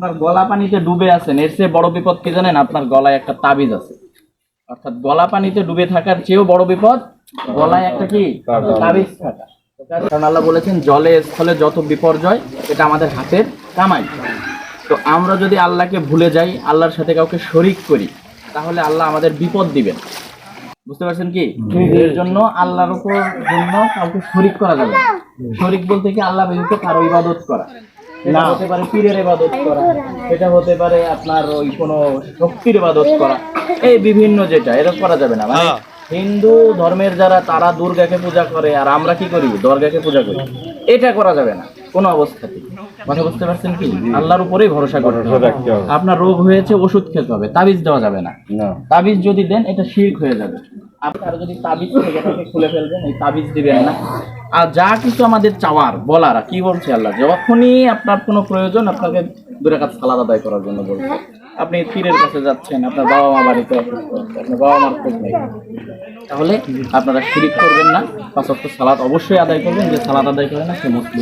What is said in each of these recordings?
আপনার গলা পানিতে ডুবে আছেন, এর চেয়ে বড় বিপদ কি জানেন? আপনার গলায় একটা তাবিজ আছে। অর্থাৎ গলা পানিতে ডুবে থাকার চেয়েও বড় বিপদ গলায় একটা কি তাবিজ থাকা। কারণ আল্লাহ বলেছেন জলে স্থলে যত বিপর্যয় এটা আমাদের হাতের কামাই। তো আমরা যদি আল্লাহকে ভুলে যাই, আল্লাহর সাথে কাউকে শরিক করি, তাহলে আল্লাহ আমাদের বিপদ দিবেন। বুঝতে পারছেন কি? এর জন্য আল্লাহর উপর জন্য কাউকে শরিক করা যাবে না। শরিক বলতে কি আল্লাহ ব্যতীত কারো ইবাদত করা। এটা হতে পারে পীরের ইবাদত করা, এটা হতে পারে আপনার ওই কোনো শক্তির ইবাদত করা, এই বিভিন্ন যেটা এরকম করা যাবে না। মানে হিন্দু ধর্মের যারা তারা দুর্গাকে পূজা করে আর আমরা কি করি? দুর্গাকে পূজা করি। এটা করা যাবে না কোনো অবস্থাতে। কথা বুঝতে পারছেন কি? আল্লাহর উপরেই ভরসা করতে হবে। আপনার রোগ হয়েছে, ওষুধ খেতে হবে, তাবিজ দেওয়া যাবে না। তাবিজ যদি দেন এটা শিরক হয়ে যাবে। আপনারা যদি তাবিজ থেকে এটাকে খুলে ফেলবেন, এই তাবিজ দিবেন না। আর যা কিছু আমাদের চাওয়ার বলার, কি বলছে আল্লাহ? যখনই আপনার কোনো প্রয়োজন আপনাকে 2 রাকাত সালাত আদায় করার জন্য বলছে। আপনি পীরের কাছে যাচ্ছেন, আপনার বাবা মা বাড়িতে অসুস্থ, আপনার বাবা মার খোঁজ নেই, তাহলে আপনারা শিরিক করবেন না। 5 ওয়াক্ত সালাত অবশ্যই আদায় করবেন। যে সালাত আদায় করে না সে মুসলিম।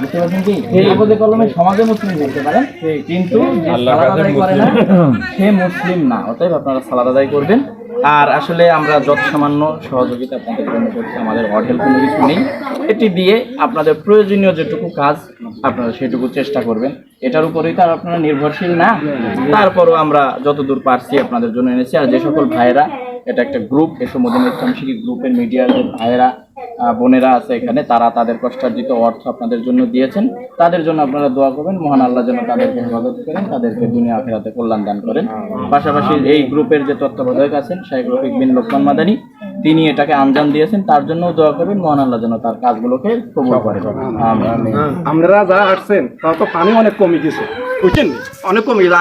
বুঝতে পারছেন কি? এই কাগজে কলমে সমাজে মুসলিম বলতে পারেন, কিন্তু যে সালাত আদায় করে না সে মুসলিম না। অতএব আপনারা সালাত আদায় করবেন। আর আসলে আমরা যত সামান্য সহযোগিতা আপনাদের জন্য করছি, আমাদের হোটেল কোনো কিছু নেই। এটি দিয়ে আপনাদের প্রয়োজনীয় যেটুকু কাজ আপনারা সেটুকু চেষ্টা করবেন। এটার উপরেই তো আর আপনারা নির্ভরশীল না। তারপরও আমরা যতদূর পারছি আপনাদের জন্য এনেছি। আর যে সকল ভাইয়েরা, এটা একটা গ্রুপ, এসব মদিনা ইসলাম শিক্ষা গ্রুপের মিডিয়ার যে ভাইয়েরা বোনেরা আছে এখানে, তারা তাদের কষ্টার্জিত অর্থ আপনাদের জন্য দিয়েছেন। তাদের জন্য আপনারা দোয়া করবেন, মহান আল্লাহ যেন তাদেরকে হেফাজত করেন, তাদেরকে দুনিয়া আখিরাতে কল্যাণ দান করেন। পাশাপাশি এই গ্রুপের যে তত্ত্বাবধায়ক আছেন শাইখ রফিক বিন লোকমান মাদানী, তিনি এটাকে আঞ্জাম দিয়েছেন, তার জন্যও দোয়া করবেন, মহান আল্লাহ যেন তার কাজগুলোকে কবুল করেন। আপনারা যা আসছেন তা তো পানি অনেক কমে গেছে, বুঝছেন? অনেক কমে গেছে।